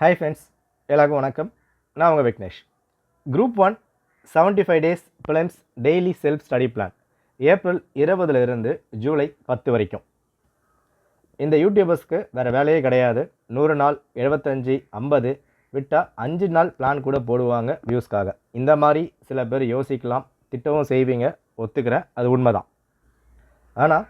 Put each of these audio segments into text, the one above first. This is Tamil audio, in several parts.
ஹாய் ஃப்ரெண்ட்ஸ், எல்லாருக்கும் வணக்கம். நான் உங்கள் Vignesh. Group 1 75 days films daily self study plan April 20லிருந்து ஜூலை 10 வரைக்கும். இந்த யூடியூபர்ஸ்க்கு வேறு வேலையே கிடையாது. 100 நாள், 75, 50 விட்டால் 5 நாள் பிளான் கூட போடுவாங்க வியூஸ்க்காக. இந்த மாதிரி சில பேர் யோசிக்கலாம், திட்டமும் செய்வீங்க, ஒத்துக்கிறேன், அது உண்மைதான். ஆனால்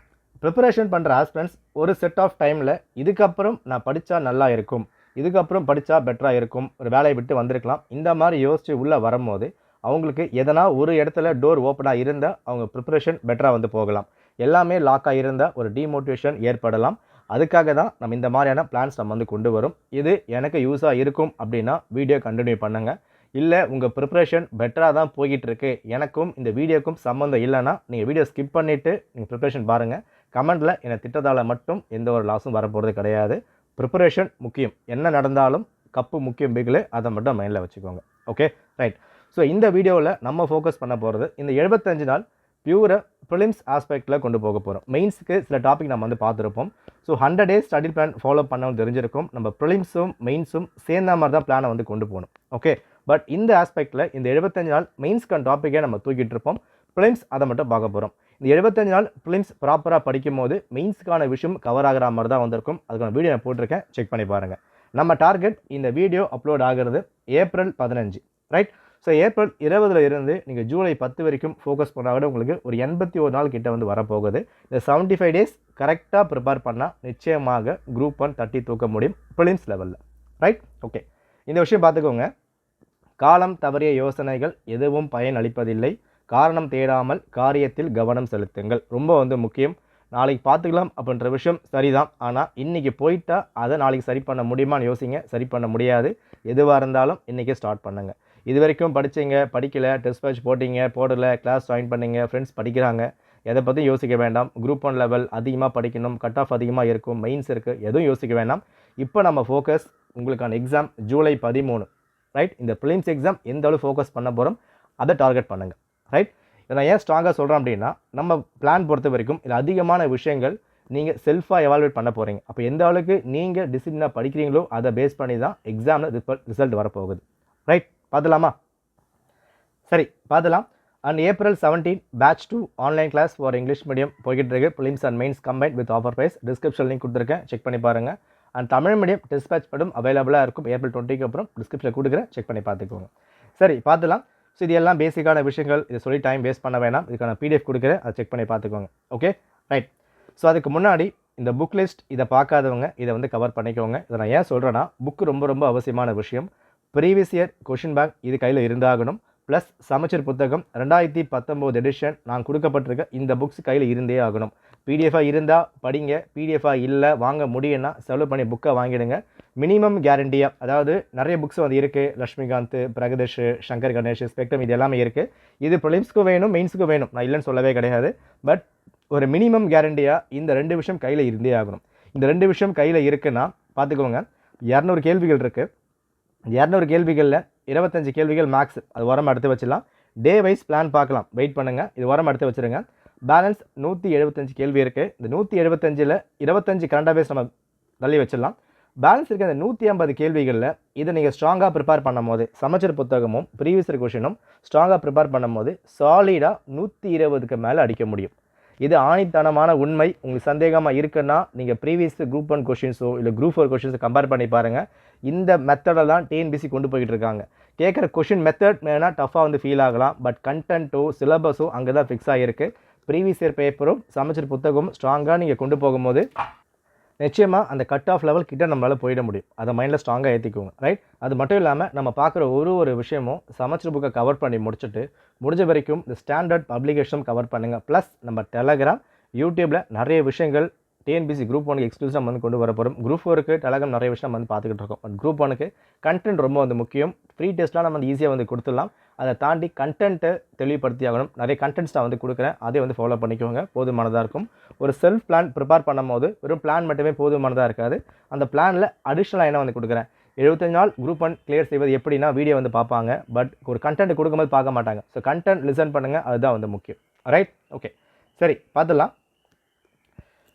ப்ரிப்பரேஷன் பண்ணுற ஆஸ்பிரண்ட்ஸ் ஒரு செட் ஆஃப் டைமில் இதுக்கப்புறம் நான் படித்தா நல்லா இருக்கும், இதுக்கப்புறம் படித்தா பெட்டராக இருக்கும், ஒரு வேலையை விட்டு வந்திருக்கலாம், இந்த மாதிரி யோசித்து உள்ளே வரும்போது அவங்களுக்கு எதனா ஒரு இடத்துல டோர் ஓப்பனாக இருந்தால் அவங்க ப்ரிப்பரேஷன் பெட்டராக வந்து போகலாம். எல்லாமே லாக்காக இருந்தால் ஒரு டிமோட்டிவேஷன் ஏற்படலாம். அதுக்காக தான் நம்ம இந்த மாதிரியான பிளான்ஸ் நம்ம வந்து கொண்டு வரும். இது எனக்கு யூஸாக இருக்கும் அப்படின்னா வீடியோ கண்டினியூ பண்ணுங்கள். இல்லை உங்கள் ப்ரிப்பரேஷன் பெட்டராக தான் போய்கிட்டு இருக்கு, எனக்கும் இந்த வீடியோக்கும் சம்மந்தம் இல்லைன்னா நீங்கள் வீடியோ ஸ்கிப் பண்ணிவிட்டு நீங்கள் ப்ரிப்பரேஷன் பாருங்கள். கமெண்டில் என்னை திட்டத்தால் மட்டும் எந்த ஒரு லாஸும் வரப்போகிறது கிடையாது. ப்ரிப்பரேஷன் முக்கியம், என்ன நடந்தாலும் கப்பு முக்கியம் பிகில், அதை மட்டும் மைண்டில் வச்சுக்கோங்க. Okay, right. ஸோ இந்த வீடியோவில் நம்ம ஃபோக்கஸ் பண்ண போகிறது இந்த 75 நாள் பியூரை ப்ரிலிம்ஸ் ஆஸ்பெக்டில் கொண்டு போக போகிறோம். மெயின்ஸுக்கு சில டாபிக் நம்ம வந்து பார்த்துருப்போம். So 100 days study plan follow பண்ணவும் தெரிஞ்சிருக்கும். நம்ம ப்ரிலிம்ஸும் மெயின்ஸும் சேர்ந்த மாதிரி தான் பிளானை வந்து கொண்டு போகணும். ஓகே, பட் இந்த ஆஸ்பெக்டில் இந்த 75 நாள் மெயின்ஸ்க்கான டாப்பிக்கே நம்ம தூக்கிட்டு இருப்போம். ப்ரிலிம்ஸ் அதை மட்டும் பார்க்க போகிறோம். இந்த 75 நாள் ப்ரிலிம்ஸ் ப்ராப்பராக படிக்கும் போது மெயின்ஸ்க்கான விஷயம் கவர் ஆகிற மாதிரி தான் வந்திருக்கும். அதுக்கான வீடியோ நான் போட்டிருக்கேன், செக் பண்ணி பாருங்கள். நம்ம டார்கெட் இந்த வீடியோ அப்லோட் ஆகிறது ஏப்ரல் 15, ரைட். ஸோ ஏப்ரல் 20லிருந்து நீங்கள் ஜூலை 10 வரைக்கும் ஃபோக்கஸ் பண்ணால் உங்களுக்கு ஒரு 81 நாள் கிட்ட வந்து வரப்போகுது. இந்த 75 டேஸ் கரெக்டாக ப்ரிப்பேர் பண்ணால் நிச்சயமாக குரூப் 1 தட்டி தூக்க முடியும் ப்ரிலிம்ஸ் லெவலில், ரைட். ஓகே, இந்த விஷயம் பார்த்துக்கோங்க. காலம் தவறிய யோசனைகள் எதுவும் பயன் அளிப்பதில்லை. காரணம் தேடாமல் காரியத்தில் கவனம் செலுத்துங்கள். ரொம்ப வந்து முக்கியம். நாளைக்கு பார்த்துக்கலாம் அப்படின்ற விஷயம் சரிதான். ஆனால் இன்றைக்கி போயிட்டா அதை நாளைக்கு சரி பண்ண முடியுமான்னு யோசிங்க. சரி பண்ண முடியாது. எதுவாக இருந்தாலும் இன்றைக்கே ஸ்டார்ட் பண்ணுங்கள். இது வரைக்கும் படித்தீங்க, படிக்கலை, டெஸ்ட் பேட்ச் போட்டிங்க, போடலை, கிளாஸ் ஜாயின் பண்ணிங்க, ஃப்ரெண்ட்ஸ் படிக்கிறாங்க, எதை பற்றியும் யோசிக்க வேண்டாம். குரூப் 1 லெவல் அதிகமாக படிக்கணும், கட் ஆஃப் அதிகமாக இருக்கும், மெயின்ஸ் இருக்குது, எதுவும் யோசிக்க வேண்டாம். இப்போ நம்ம ஃபோக்கஸ் உங்களுக்கான எக்ஸாம் ஜூலை 13, ரைட். இந்த ப்ரிலிம்ஸ் எக்ஸாம் எந்த அளவு ஃபோக்கஸ் பண்ண போகிறோம் அதை டார்கெட் பண்ணுங்கள், ரைட். இதை நான் ஏன் ஸ்ட்ராங்காக சொல்கிறேன் அப்படின்னா, நம்ம பிளான் பொறுத்த வரைக்கும் இதில் அதிகமான விஷயங்கள் நீங்கள் செல்ஃபாக எவால்வேட் பண்ண போகிறீங்க. அப்போ எந்த அளவுக்கு நீங்கள் டிசிப்ளினாக படிக்கிறீங்களோ அதை பேஸ் பண்ணி தான் எக்ஸாமில் ரிசல்ட் வரப்போகுது, ரைட். பார்த்துலாமா? சரி, பார்த்துலாம். And April 17 batch 2 online class for English medium போய்கிட்டு இருக்கு. Prelims and mains combine with offer price. Description link கொடுத்துருக்கேன், செக் பண்ணி பாருங்கள். And Tamil medium test batch மட்டும் அவைலபிளாக இருக்கும் ஏப்ரல் 20க்கு அப்புறம். டிஸ்கிரிப்ஷனில் கொடுக்குறேன், செக் பண்ணி பார்த்துக்கோங்க. சரி, பார்த்துலாம். ஸோ இது எல்லாம் பேசிக்கான விஷயங்கள். இதை சொல்லி டைம் வேஸ்ட் பண்ண வேணாம். இதுக்கான PDF கொடுக்குறேன், அதை செக் பண்ணி பார்த்துக்கோங்க. Okay, right. ஸோ அதுக்கு முன்னாடி இந்த புக் லிஸ்ட் இதை பார்க்காதவங்க இதை வந்து கவர் பண்ணிக்கோங்க. இதை நான் ஏன் சொல்கிறேன்னா, புக்கு ரொம்ப ரொம்ப அவசியமான விஷயம். ப்ரீவியஸ் இயர் கொஷின் பேங்க் இது கையில் இருந்தாகணும். ப்ளஸ் சமச்சீர் புத்தகம் 2019 எடிஷன் நான் கொடுக்கப்பட்டிருக்க இந்த புக்ஸ் கையில் இருந்தே ஆகணும். PDF-ஆக இருந்தால் படிங்க, PDF-ஆக இல்லை வாங்க முடியும்னா செலவு பண்ணி புக்கை வாங்கிடுங்க. மினிமம் கேரண்டியாக, அதாவது நிறைய புக்ஸ் வந்து இருக்குது. லக்ஷ்மிகாந்த், பிரகதீஷ், சங்கர் கணேஷ், ஸ்பெக்ட்ரம், இது எல்லாமே இருக்குது. இது ப்ரிலிம்ஸ்க்கும் வேணும், மெயின்ஸுக்கும் வேணும், நான் இல்லைன்னு சொல்லவே கிடையாது. பட் ஒரு மினிமம் கேரண்டியாக இந்த 2 விஷயம் கையில் இருந்தே ஆகணும். இந்த 2 விஷயம் கையில் இருக்குன்னா பார்த்துக்கோங்க. 200 கேள்விகள் இருக்குது. 200 கேள்விகளில் 25 கேள்விகள் மேக்ஸ், அது உரம் எடுத்து வச்சிடலாம். டே வைஸ் பிளான் பார்க்கலாம், வெயிட் பண்ணுங்கள். இது உரம் எடுத்து வச்சுருங்க. பேலன்ஸ் 175 கேள்வி இருக்குது. இந்த 175ல் 25 கரண்ட் அஃபேர்ஸ் நம்ம தள்ளி வச்சிடலாம். பேலன்ஸ் இருக்க அந்த 150 கேள்விகளில் இதை நீங்கள் ஸ்ட்ராங்காக ப்ரிப்பேர் பண்ணும் போது, சமச்சீர் புத்தகமும் ப்ரீவியஸ் இயர் கொஷினும் ஸ்ட்ராங்காக ப்ரிப்பேர் பண்ணும் போது சாலிடாக 120க்கு மேலே அடிக்க முடியும். இது ஆணித்தனமான உண்மை. உங்களுக்கு சந்தேகமாக இருக்குன்னா நீங்கள் ப்ரீவியஸ் குரூப் 1 கொஷின்ஸோ இல்லை குரூப் 4 கொஷின்ஸோ கம்பேர் பண்ணி பாருங்கள். இந்த மெத்தடை தான் TNPSC கொண்டு போய்கிட்டு இருக்காங்க. கேட்குற கொஷின் மெத்தட் வேணால் டஃப்பாக வந்து ஃபீல் ஆகலாம். பட் கண்டென்ட்டோ சிலபஸோ அங்கே தான் ஃபிக்ஸ் ஆகிருக்கு. ப்ரீவியஸ் இயர் பேப்பரும் சமச்சீர் புத்தகமும் ஸ்ட்ராங்காக நீங்கள் கொண்டு போகும்போது நிச்சயமாக அந்த கட் ஆஃப் லெவல் கிட்ட நம்மளால் போயிட முடியும். அதை மைண்டில் ஸ்ட்ராங்காக ஏற்றிக்குவோங்க, ரைட். அது மட்டும் இல்லாமல் நம்ம பார்க்குற ஒரு விஷயமும் சமச்சீர் புக்கை கவர் பண்ணி முடிஞ்ச வரைக்கும் இந்த ஸ்டாண்டர்ட் பப்ளிகேஷனும் கவர் பண்ணுங்கள். ப்ளஸ் நம்ம டெலகிராம், யூடியூப்பில் நிறைய விஷயங்கள் TNPSC குரூப் 1க்கு எக்ஸ்க்ளூசிவாக நம்ம வந்து கொண்டு வர போகிறோம். குரூப் 4க்கு டெலகிராம் நிறைய விஷயம் நம்ம வந்து பார்த்துக்கிட்டு இருக்கோம். பட் குரூப் 1க்கு கண்டென்ட் ரொம்ப வந்து முக்கியம். ஃப்ரீ டெஸ்ட்லாம் நம்ம வந்து ஈஸியாக வந்து கொடுத்துடலாம். அதை தாண்டி கண்டென்ட்டை தெளிவுபடுத்தி ஆகணும். நிறைய கண்டென்ட்ஸ் நான் வந்து கொடுக்குறேன், அதே வந்து ஃபாலோ பண்ணிக்கோங்க, போதுமானதாக இருக்கும். ஒரு செல்ஃப் பிளான் ப்ரிப்பேர் பண்ணும் போது வெறும் பிளான் மட்டுமே போதுமானதாக இருக்காது. அந்த பிளானில் அடிஷ்னலாக என்ன வந்து கொடுக்குறேன். 75 நாள் குரூப் 1 கிளியர் செய்வது எப்படின்னா வீடியோ வந்து பார்ப்பாங்க, பட் ஒரு கண்டென்ட் கொடுக்கும்போது பார்க்க மாட்டாங்க. ஸோ கண்டென்ட் லிசன் பண்ணுங்கள், அதுதான் வந்து முக்கியம், ரைட். ஓகே, சரி, பார்த்துடலாம்.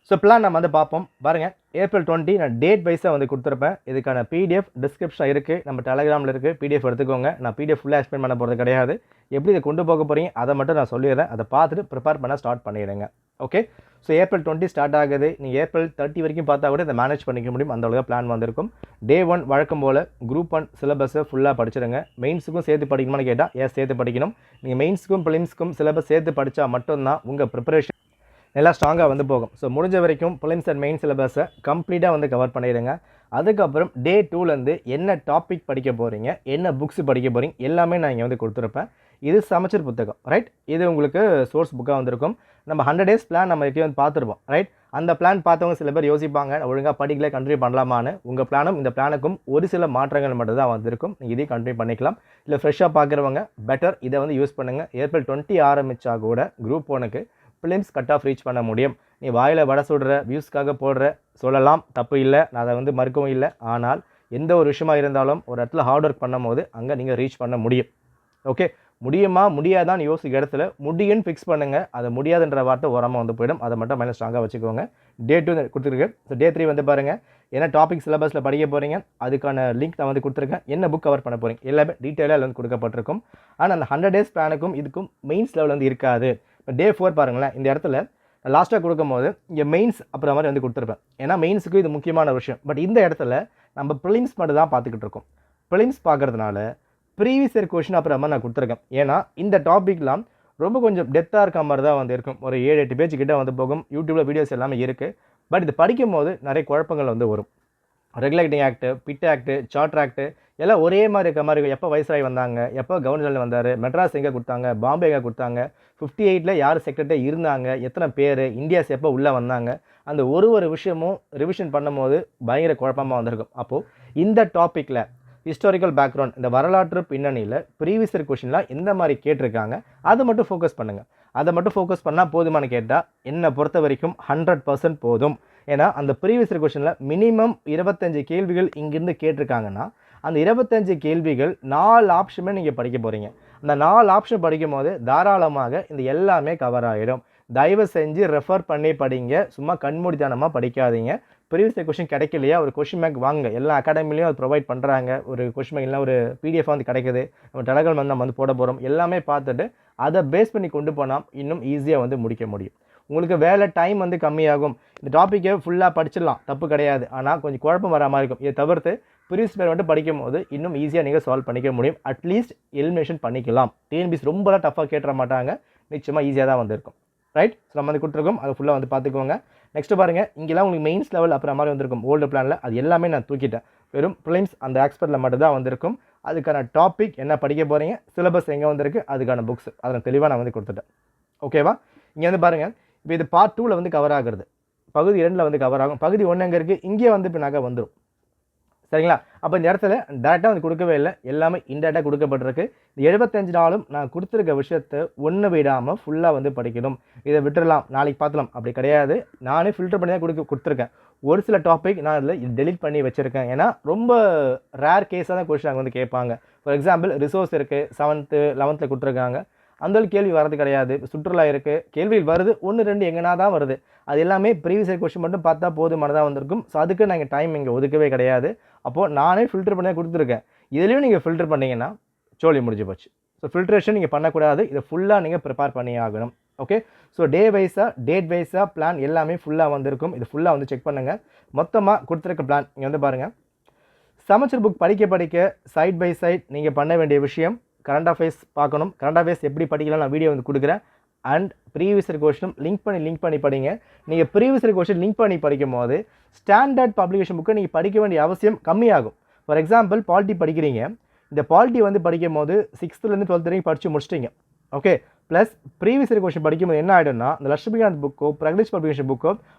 ஸோ பிளான் நம்ம வந்து பார்ப்போம் பாருங்கள். April 20 நான் டேட் வைஸாக வந்து கொடுத்துருப்பேன். இதுக்கான பிடிஎஃப் டிஸ்கிரிப்ஷன் இருக்குது, நம்ம டெலகிராமில் இருக்குது. பிடிஎஃப் எடுத்துக்கோங்க. நான் பிடிஎஃப் ஃபுல்லாக எக்ஸ்பிளைன் பண்ண போகிறது கிடையாது. எப்படி இதை கொண்டு போக போகிறீங்க அதை மட்டும் நான் சொல்லிடுறேன். அதை பார்த்துட்டு ப்ரிப்பேர் பண்ண ஸ்டார்ட் பண்ணிடுங்க. ஓகே. ஸோ April 20 ஸ்டார்ட் ஆகுது. நீங்கள் April 30 வரைக்கும் பார்த்தா கூட இதை மேனேஜ் பண்ணிக்க முடியும். அந்த அளவுக்கு பிளான் வந்திருக்கும். Day 1 வழக்கம் போல் Group 1 சிலபஸை ஃபுல்லாக படிச்சிடுங்க. மெயின்ஸுக்கும் சேர்த்து படிக்கணுமான்னு கேட்டால் சேர்த்து படிக்கணும். நீங்கள் மெயின்ஸுக்கும் ப்ரிலிம்ஸ்க்கும் சிலபஸ் சேர்த்து படித்தா மட்டும்தான் உங்கள் ப்ரிப்பரேஷன் நல்லா ஸ்ட்ராங்காக வந்து போகும். ஸோ முடிஞ்ச வரைக்கும் ப்ரிலிம்ஸ் அண்ட் மெயின் சிலபஸை கம்ப்ளீட்டாக வந்து கவர் பண்ணிடுங்க. அதுக்கப்புறம் Day 2லேருந்து என்ன டாபிக் படிக்க போகிறீங்க, என்ன புக்ஸ் படிக்க போகிறீங்க எல்லாமே நான் இங்கே வந்து கொடுத்துருப்பேன். இது சமச்சீர் புத்தகம், ரைட். இது உங்களுக்கு சோர்ஸ் புக்காக வந்திருக்கும். நம்ம 100 days பிளான் நம்ம எப்படி வந்து பார்த்துருப்போம், ரைட். அந்த பிளான் பார்த்தவங்க சில பேர் யோசிப்பாங்க, ஒழுங்காக படிக்கல கண்டினியூ பண்ணலாமான்னு. உங்கள் பிளானும் இந்த பிளானுக்கும் ஒரு சில மாற்றங்கள் மட்டும் தான் வந்திருக்கும். நீங்கள் இதையும் கண்டினியூ பண்ணிக்கலாம். இல்லை ஃப்ரெஷ்ஷாக பார்க்குறவங்க பெட்டர் இதை வந்து யூஸ் பண்ணுங்கள். April 20 ஆரம்பித்தா கூட Group 1க்கு ப்ரிலிம்ஸ் கட் ஆஃப் ரீச் பண்ண முடியும். நீ வாயில் வடை சுடுற வியூஸ்க்காக போடுற சொல்லலாம், தப்பு இல்லை, நான் அதை வந்து மறுக்கவும் இல்லை. ஆனால் எந்த ஒரு விஷயமா இருந்தாலும் ஒரு இடத்துல ஹார்ட் ஒர்க் பண்ணும் போது அங்கே நீங்கள் ரீச் பண்ண முடியும். ஓகே. முடியுமா முடியாதான்னு யோசிக்க இடத்துல முடியும்னு ஃபிக்ஸ் பண்ணுங்கள். அது முடியாதுன்ற வார்த்தை ஓரமாக வந்து போயிடும். அதை மட்டும் மைண்ட் ஸ்ட்ராங்காக வச்சுக்கோங்க. Day 2 கொடுத்துருக்கு. ஸோ Day 3 வந்து பாருங்கள், என்ன டாபிக் சிலபஸில் படிக்க போகிறீங்க அதுக்கான லிங்க் நான் வந்து கொடுத்துருக்கேன். என்ன புக் கவர் பண்ண போகிறீங்க எல்லாமே டீட்டெயிலாக வந்து கொடுக்கப்பட்டிருக்கும். ஆனால் அந்த 100 days பிளானுக்கும் இதுக்கும் மெயின்ஸ் லெவல் வந்து இருக்காது. இப்போ Day 4 பாருங்களேன். இந்த இடத்துல லாஸ்ட்டாக கொடுக்கும்போது இங்கே மெயின்ஸ் அப்புறம் மாதிரி வந்து கொடுத்துருப்பேன். ஏன்னா மெயின்ஸுக்கு இது முக்கியமான விஷயம். பட் இந்த இடத்துல நம்ம ப்ரிலிம்ஸ் மட்டும் தான் பார்த்துக்கிட்டு இருக்கோம். ப்ரிலிம்ஸ் பார்க்குறதுனால ப்ரீவியஸ் இயர் கொஷின் அப்புறமா நான் கொடுத்துருக்கேன். ஏன்னா இந்த டாபிக்லாம் ரொம்ப கொஞ்சம் டெப்த்தாக இருக்க மாதிரி தான் வந்து இருக்கும். ஒரு 7-8 பேஜ் கிட்ட வந்து போகும். யூடியூப்பில் வீடியோஸ் எல்லாமே இருக்குது. பட் இது படிக்கும் போது நிறைய குழப்பங்கள் வந்து வரும். Regulating act, bit act, charter act எல்லாம் ஒரே மாதிரி இருக்க மாதிரி இருக்கும். எப்போ வைஸ்ராய் வந்தாங்க, எப்போ கவர்னர் வந்தார், மெட்ராஸ் எங்கே கொடுத்தாங்க, பாம்பே எங்கே கொடுத்தாங்க, 58ல் யார் செக்ரட்டரி இருந்தாங்க, எத்தனை பேர், இந்தியாஸ் எப்போ உள்ளே வந்தாங்க, அந்த ஒரு விஷயமும் ரிவிஷன் பண்ணும்போது பயங்கர குழப்பமாக வந்திருக்கும். அப்போது இந்த டாப்பிக்கில் ஹிஸ்டாரிக்கல் பேக்ரவுண்ட், இந்த வரலாற்று பின்னணியில் ப்ரீவியஸ் இயர் கொஷின்லாம் எந்த மாதிரி கேட்டிருக்காங்க அதை மட்டும் ஃபோக்கஸ் பண்ணுங்கள். அதை மட்டும் ஃபோக்கஸ் பண்ணால் போதுமானு கேட்டால் என்னை பொறுத்த வரைக்கும் 100% போதும். ஏன்னா அந்த ப்ரீவியஸ் இயர் கொஷினில் மினிமம் 25 கேள்விகள் இங்கேருந்து கேட்டிருக்காங்கன்னா அந்த 25 கேள்விகள் 4 ஆப்ஷனுமே நீங்கள் படிக்க போகிறீங்க. அந்த 4 ஆப்ஷன் படிக்கும் போது தாராளமாக இந்த எல்லாமே கவர் ஆகிடும். தயவு செஞ்சு ரெஃபர் பண்ணி படிங்க. சும்மா கண்மூடித்தனமாக படிக்காதீங்க. ப்ரீவியஸ் இயர் கொஷின் கிடைக்கலையா ஒரு கொஷின் பேங்க் வாங்க. எல்லா அகாடமிலையும் அது ப்ரொவைட் பண்ணுறாங்க. ஒரு கொஷின் பேங்க் இல்லை ஒரு பிடிஎஃப் வந்து கிடைக்குது. நம்ம டெலகிராம் வந்து நம்ம வந்து போட போகிறோம். எல்லாமே பார்த்துட்டு அதை பேஸ் பண்ணி கொண்டு போனால் இன்னும் ஈஸியாக வந்து முடிக்க முடியும். உங்களுக்கு வேலை டைம் வந்து கம்மியாகும். இந்த டாப்பிக்கை ஃபுல்லாக படிச்சிடலாம், தப்பு கிடையாது. ஆனால் கொஞ்சம் குழப்பம் வர மாதிரி இருக்கும். இதை தவிர்த்து ப்ரீவியஸ் பேர் மட்டும் படிக்கும் போது இன்னும் ஈஸியாக நீங்கள் சால்வ் பண்ணிக்க முடியும். அட்லீஸ்ட் எலிமினேஷன் பண்ணிக்கலாம். டிஎன்பிஎஸ் ரொம்பலாம் டஃப்பாக கேட்டுற மாட்டாங்க. நிச்சயமாக ஈஸியாக தான் வந்திருக்கும். ரைட். ஸோ நம்ம வந்து கொடுத்துருக்கோம். அதை ஃபுல்லாக வந்து பார்த்துக்கோங்க. நெக்ஸ்ட்டு பாருங்கள், இங்கெல்லாம் உங்களுக்கு மெயின்ஸ் லெவல் அப்புறம் மாதிரி வந்திருக்கும். ஓல்டு பிளானில் அது எல்லாமே நான் தூக்கிட்டேன். வெறும் ப்ரிலிம்ஸ் அந்த எக்ஸ்பர்ட்டில் மட்டும் தான் வந்திருக்கும். அதுக்கான டாபிக் என்ன படிக்க போகிறீங்க, சிலபஸ் எங்கே வந்திருக்கு, அதுக்கான புக்ஸ் அதை தெளிவாக நான் வந்து கொடுத்துட்டேன். ஓகேவா. இங்கே வந்து பாருங்கள், இப்போ இது பார்ட் 2ல் வந்து கவர் ஆகுறது. பகுதி 2ல் வந்து கவர் ஆகும். பகுதி 1 எங்கே இருக்குது, இங்கே வந்து இப்போ நாங்கள் வந்துடும். சரிங்களா. அப்போ இந்த இடத்துல டேரெக்டாக வந்து கொடுக்கவே இல்லை, எல்லாமே இன்டேரக்டாக கொடுக்கப்பட்டிருக்கு. இந்த 75 நாளும் நான் கொடுத்துருக்க விஷயத்தை ஒன்று விடாமல் ஃபுல்லாக வந்து படிக்கணும். இதை விட்டுடலாம் நாளைக்கு பார்த்துலாம் அப்படி கிடையாது. நானே ஃபில்டர் பண்ணி தான் கொடுத்துருக்கேன். ஒரு சில டாபிக் நான் அதில் டெலிட் பண்ணி வச்சுருக்கேன். ஏன்னா ரொம்ப ரேர் கேஸாக தான் கொஸ்டின் அங்கே வந்து கேட்பாங்க. ஃபார் எக்ஸாம்பிள் ரிசோர்ஸ் இருக்குது, 7th 11th கொடுத்துருக்காங்க. அந்த கேள்வி வரது கிடையாது. சுற்றுலா இருக்குது, கேள்விகள் வருது 1-2 எங்கன்னா தான் வருது. அது எல்லாமே ப்ரீவியஸ் இயர் கொஸ்டின் மட்டும் பார்த்தா போதுமானதாக வந்திருக்கும். ஸோ அதுக்கு நாங்கள் டைம் இங்கே ஒதுக்கவே கிடையாது. அப்போது நானே ஃபில்டர் பண்ணி கொடுத்துருக்கேன். இதுலேயும் நீங்கள் ஃபில்டர் பண்ணிங்கன்னா சோழி முடிஞ்சு போச்சு. ஸோ ஃபில்ட்ரேஷன் நீங்கள் பண்ணக்கூடாது. இதை ஃபுல்லாக நீங்கள் ப்ரிப்பேர் பண்ணி ஆகணும். ஓகே. ஸோ டே வைஸாக டேட் வைஸாக பிளான் எல்லாமே ஃபுல்லாக வந்திருக்கும். இது ஃபுல்லாக வந்து செக் பண்ணுங்கள். மொத்தமாக கொடுத்துருக்க பிளான் இங்கே வந்து பாருங்கள். சமச்சீர் புக் படிக்க சைட் பை சைட் நீங்கள் பண்ண வேண்டிய விஷயம் கரண்ட் அஃபேர்ஸ் பார்க்கணும். கரண்ட் அஃபேர்ஸ் எப்படி படிக்கலாம் நான் வீடியோ வந்து கொடுக்குறேன். And previous year question link பண்ணி படிங்க. நீங்கள் ப்ரீவியஸ் இயர் கொஸ்டின் லிங்க் பண்ணி படிக்கும் போது ஸ்டாண்டர்ட் பப்ளிகேஷன் புக்கை நீங்கள் படிக்க வேண்டிய அவசியம் கம்மியாகும். ஃபார் எக்ஸாம்பிள் பாலிட்டி படிக்கிறீங்க. இந்த பாலிட்டி வந்து படிக்கும் போது 6th-லேருந்து 12th வரைக்கும் படித்து முடிச்சிட்டிங்க. Okay. Plus previous year question படிக்கும்போது என்ன ஆகிடும்னா இந்த லட்சுமிகாந்த் புக்கோ பிரகதீஷ் பப்ளிகேஷன் புக்கோ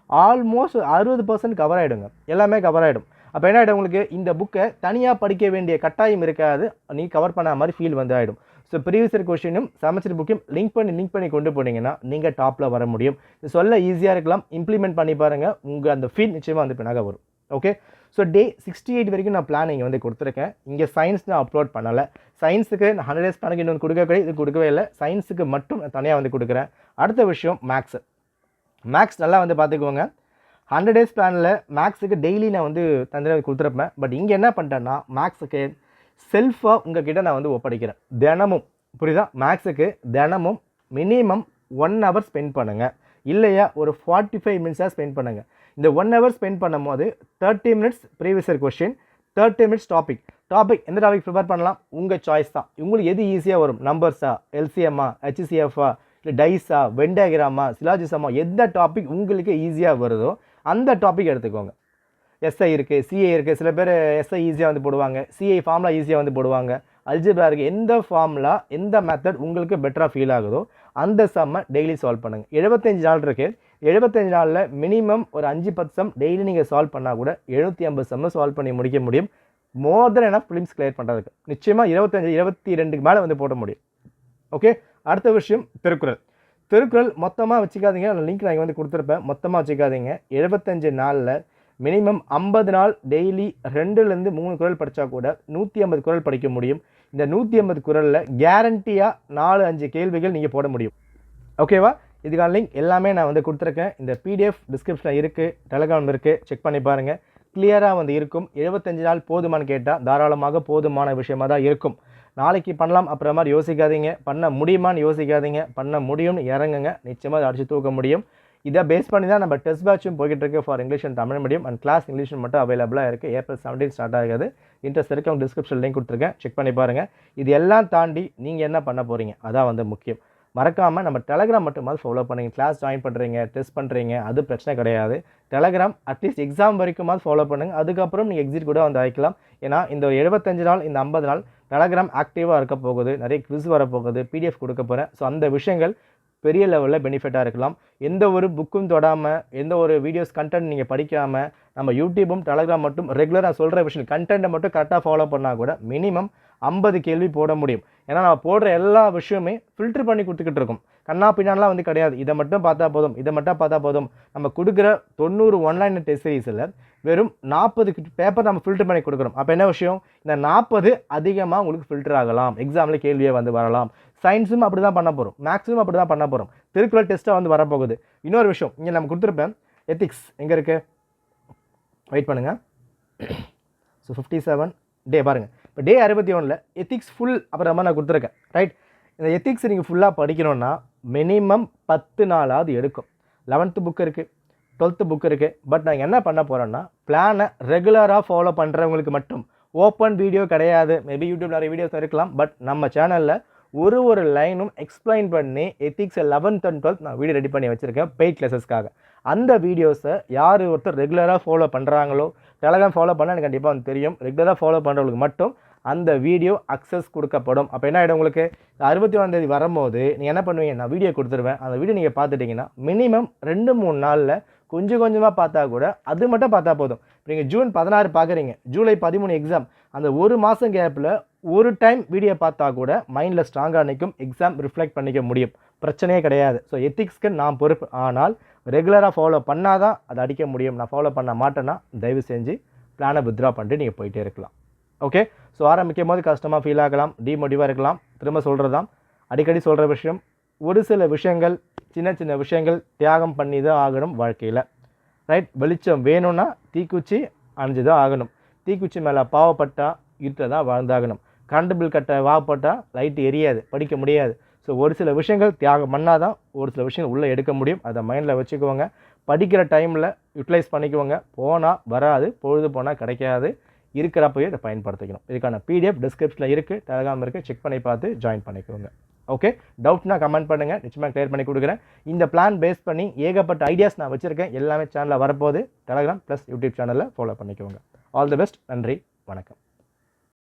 ஆல்மோஸ்ட் 60% கவர் ஆகிடுங்க. எல்லாமே கவர் ஆகிடும். அப்போ என்ன ஆகிடும், உங்களுக்கு இந்த புக்கை தனியாக படிக்க வேண்டிய கட்டாயம் இருக்காது. நீ கவர் பண்ண மாதிரி ஃபீல் வந்து ஆகிடும். ஸோ ப்ரீவியஸ் இயர் கொஸ்டினும் சமச்சீர் புக்கையும் லிங்க் பண்ணி கொண்டு போனீங்கன்னா நீங்கள் டாப்பில் வர முடியும். இது சொல்ல ஈஸியாக இருக்கலாம். இம்ப்ளிமெண்ட் பண்ணி பாருங்கள். உங்கள் அந்த ஃபீல் நிச்சயமாக வந்து பின்னாக வரும். ஓகே. ஸோ டே 68 வரைக்கும் நான் பிளான் இங்கே வந்து கொடுத்துருக்கேன். இங்கே சயின்ஸ் நான் அப்லோட் பண்ணலை. சயின்ஸுக்கு நான் 100 days பிளானுக்கு இன்னொன்று கொடுக்கவே இது கொடுக்கவே இல்லை. சயின்ஸுக்கு மட்டும் நான் தனியாக வந்து கொடுக்குறேன். அடுத்த விஷயம் மேக்ஸ் நல்லா வந்து பார்த்துக்கோங்க. 100 டேஸ் பிளானில் மேக்ஸுக்கு டெய்லி நான் வந்து தந்திரம் கொடுத்துருப்பேன். பட் இங்கே என்ன பண்ணிட்டேன்னா மேக்ஸுக்கு செல்ஃபாக உங்ககிட்ட நான் வந்து ஒப்படைக்கிறேன். தினமும் புரியுதா? மேக்ஸுக்கு தினமும் மினிமம் 1 hour ஸ்பெண்ட் பண்ணுங்கள், இல்லையா ஒரு 45 minutes ஸ்பெண்ட் பண்ணுங்கள். இந்த 1 hour ஸ்பெண்ட் பண்ணும் போது 30 minutes previous year question, 30 minutes topic எந்த டாபிக் ப்ரிப்பேர் பண்ணலாம் உங்கள் சாய்ஸ் தான். உங்களுக்கு எது ஈஸியாக வரும், நம்பர்ஸா, எல்சிஎம்மா, ஹெச்சிசிஎஃப்ஆ, இல்லை டைஸா, வென்டாகிராமா, சிலாஜிசமா, எந்த டாபிக் உங்களுக்கு ஈஸியாக வருதோ அந்த டாபிக் எடுத்துக்கோங்க. எஸ்ஐ இருக்குது, சிஏ இருக்குது, சில பேர் எஸ்ஐ ஈஸியாக வந்து போடுவாங்க, சிஐ ஃபார்முலா ஈஸியாக வந்து போடுவாங்க, அல்ஜிப்ரா இருக்குது. எந்த ஃபார்முலா எந்த மெத்தட் உங்களுக்கு பெட்டராக ஃபீல் ஆகுதோ அந்த சம்மை டெய்லி சால்வ் பண்ணுங்கள். 75 நாள் இருக்குது. 75 நாளில் மினிமம் ஒரு 5-10 சம் டெய்லி நீங்கள் சால்வ் பண்ணால் கூட 750 சம்மை சால்வ் பண்ணி முடிக்க முடியும். மோர் தென் எனஃப் ஃபிலிம்ஸ் கிளியர் பண்ணுறதுக்கு நிச்சயமாக 22 மேலே வந்து போட முடியும். ஓகே, அடுத்த விஷயம் திருக்குறள் மொத்தமாக வச்சுக்காதீங்க. லிங்க் நான் வந்து கொடுத்துருப்பேன். மொத்தமாக வச்சுக்காதீங்க. 75 நாளில் மினிமம் 50 நாள் டெய்லி 2லேருந்து 3 குறள் படித்தா கூட 150 குறள் படிக்க முடியும். இந்த 150 குறளில் கேரண்டியாக 4-5 கேள்விகள் நீங்கள் போட முடியும். ஓகேவா? இதுக்கான லிங்க் எல்லாமே நான் வந்து கொடுத்துருக்கேன். இந்த பிடிஎஃப் டிஸ்கிரிப்ஷனில் இருக்குது, டெலகிராம் இருக்குது, செக் பண்ணி பாருங்கள். கிளியராக வந்து இருக்கும். 75 நாள் போதுமானு கேட்டால் தாராளமாக போதுமான விஷயமாக தான் இருக்கும். நாளைக்கு பண்ணலாம் அப்புறம் மாதிரி யோசிக்காதீங்க, பண்ண முடியுமான்னு யோசிக்காதீங்க, பண்ண முடியும்னு இறங்குங்க. நிச்சயமாக அதை அடித்து தூக்க முடியும். இதை பேஸ் பண்ணி தான் நம்ம டெஸ்ட் பேட்சும் போய்கிட்டு இருக்கு for English and Tamil medium and class English மட்டும் அவைலபிளாக இருக்குது. April 17 ஸ்டார்ட் ஆகுது. இன்ட்ரெஸ்ட் இருக்குது, அவங்க டிஸ்கிரிப்ஷன் லிங்க் கொடுத்துருக்கேன், செக் பண்ணி பாருங்கள். இது எல்லாம் தாண்டி நீங்கள் என்ன பண்ண போகிறீங்க அதான் வந்து முக்கியம். மறக்காமல் நம்ம டெலகிராம் மட்டுமாவது ஃபாலோ பண்ணுங்கள். கிளாஸ் ஜாயின் பண்ணுறீங்க, டெஸ்ட் பண்ணுறீங்க, அது பிரச்சனை கிடையாது. டெலகிராம் அட்லீஸ்ட் எக்ஸாம் வரைக்குமாவது ஃபாலோ பண்ணுங்கள். அதுக்கப்புறம் நீங்கள் எக்ஸிட் கூட வந்து ஆகிக்கலாம். ஏன்னா இந்த 75 நாள் இந்த 50 நாள் டெலகிராம் ஆக்டிவாக இருக்க போகுது, நிறைய குவிஸ் வரப்போகுது, பிடிஎஃப் கொடுக்க போகிறேன். ஸோ அந்த விஷயங்கள் பெரிய லெவலில் பெனிஃபிட்டாக இருக்கலாம். எந்த ஒரு புக்கும் தொடாமல், எந்த ஒரு வீடியோஸ் கண்டென்ட் நீங்கள் படிக்காமல், நம்ம யூடியூபும் டெலகிராம் மட்டும் ரெகுலராக சொல்கிற விஷயம் கண்டென்ட்டை மட்டும் கரெக்டாக ஃபாலோ பண்ணால் கூட மினிமம் 50 கேள்வி போட முடியும். ஏன்னா நம்ம போடுற எல்லா விஷயமே ஃபில்டர் பண்ணி கொடுத்துக்கிட்டு இருக்கோம். கண்ணா பின்னாலாம் வந்து கிடையாது. இதை மட்டும் பார்த்தா போதும், இதை மட்டும் பார்த்தா போதும். நம்ம கொடுக்குற 90 ஒன்லைன் டெஸ்ட் சீரிஸில் வெறும் 40 பேப்பர் நம்ம ஃபில்டர் பண்ணி கொடுக்குறோம். அப்போ என்ன விஷயம், இந்த 40 அதிகமாக உங்களுக்கு ஃபில்டர் ஆகலாம், எக்ஸாமில் கேள்வியே வந்து வரலாம். சயின்ஸும் அப்படி தான் பண்ண போகிறோம், மேக்ஸும் அப்படி தான் பண்ண போகிறோம். திருக்குறள் டெஸ்ட்டாக வந்து வரப்போகுது. இன்னொரு விஷயம் இங்கே நம்ம கொடுத்துருப்பேன், எத்திக்ஸ் எங்கே இருக்குது, வெயிட் பண்ணுங்கள். ஸோ 57 டே பாருங்கள். இப்போ டே 61 எத்திக்ஸ் ஃபுல் அப்புறமா நான் கொடுத்துருக்கேன். ரைட், இந்த எத்திக்ஸ் நீங்கள் ஃபுல்லாக படிக்கணும்னா மினிமம் 10 நாளாவது எடுக்கும். 11th புக் இருக்குது, 12th புக் இருக்குது. பட் நான் என்ன பண்ண போகிறேன்னா பிளானை ரெகுலராக ஃபாலோ பண்ணுறவங்களுக்கு மட்டும் ஓப்பன் வீடியோ கிடையாது. மேபி யூடியூப் நிறைய வீடியோஸ் இருக்கலாம். பட் நம்ம சேனலில் ஒரு லைனும் எக்ஸ்பிளைன் பண்ணி எத்திக்ஸ் 11th and 12th நான் வீடியோ ரெடி பண்ணி வச்சுருக்கேன் பெய்ட் கிளாஸஸ்க்காக. அந்த வீடியோஸை யார் ஒருத்தர் ரெகுலராக ஃபாலோ பண்ணுறாங்களோ, டெலகிராம் ஃபாலோ பண்ணால் எனக்கு கண்டிப்பாக வந்து தெரியும். ரெகுலராக ஃபாலோ பண்ணுறவங்களுக்கு மட்டும் அந்த வீடியோ அக்சஸ் கொடுக்கப்படும். அப்போ என்ன ஆகிடும், உங்களுக்கு 61ஆம் தேதி வரும்போது நீங்கள் என்ன பண்ணுவீங்க, நான் வீடியோ கொடுத்துருவேன். அந்த வீடியோ நீங்கள் பார்த்துட்டிங்கன்னா மினிமம் 2-3 நாளில் கொஞ்சம் கொஞ்சமாக பார்த்தா கூட அது மட்டும் பார்த்தா போதும். இப்போ நீங்கள் ஜூன் 16 பார்க்குறீங்க, ஜூலை 13 எக்ஸாம், அந்த ஒரு மாதம் கேப்பில் ஒரு டைம் வீடியோ பார்த்தா கூட மைண்டில் ஸ்ட்ராங்காக நிற்கும், எக்ஸாம் ரிஃப்ளெக்ட் பண்ணிக்க முடியும், பிரச்சனையே கிடையாது. ஸோ எத்திக்ஸ்க்கு நான் பொறுப்பு. ஆனால் ரெகுலராக ஃபாலோ பண்ணால் தான் அதை அடிக்க முடியும். நான் ஃபாலோ பண்ண மாட்டேன்னா தயவு செஞ்சு பிளானை வித்ட்ரா பண்ணிட்டு நீங்கள் போயிட்டே இருக்கலாம். ஓகே, ஸோ ஆரம்பிக்கும் போது கஷ்டமாக ஃபீல் ஆகலாம், டிமோட்டிவாக இருக்கலாம். திரும்ப சொல்கிறது தான், அடிக்கடி சொல்கிற விஷயம், ஒரு சில விஷயங்கள், சின்ன விஷயங்கள் தியாகம் பண்ணி தான் ஆகணும் வாழ்க்கையில். ரைட், வெளிச்சம் வேணும்னா தீக்குச்சி அணிஞ்சு தான் ஆகணும். தீக்குச்சி மேலே பாவப்பட்டால் இருட்டில் தான் வாழ்ந்தாகணும். கரண்ட் பில் கட்ட வாப்பட்டால் லைட்டு எரியாது, படிக்க முடியாது. ஸோ ஒரு சில விஷயங்கள் தியாகம் பண்ணால் தான் ஒரு சில விஷயங்கள் உள்ளே எடுக்க முடியும். அதை மைண்டில் வச்சுக்குவோங்க. படிக்கிற டைமில் யூட்டிலைஸ் பண்ணிக்குவோங்க. போனால் வராது, பொழுது போனால் கிடைக்காது. இருக்கிறப்பவே இதை பயன்படுத்திக்கணும். இதுக்கான பிடிஎஃப் டிஸ்கிரிப்ஷனில் இருக்குது, டெலகிராம் இருக்குது, செக் பண்ணி பார்த்து ஜாயின் பண்ணிக்கோங்க. ஓகே, டவுட்னா கமெண்ட் பண்ணுங்கள், நிச்சயமாக கிளியர் பண்ணி கொடுக்குறேன். இந்த பிளான் பேஸ் பண்ணி ஏகப்பட்ட ஐடியாஸ் நான் வச்சுருக்கேன். எல்லாமே சேனலில் வரப்போது. டெலகிராம் ப்ளஸ் யூடியூப் சேனலில் ஃபாலோ பண்ணிக்கோங்க. All the best. நன்றி, வணக்கம்.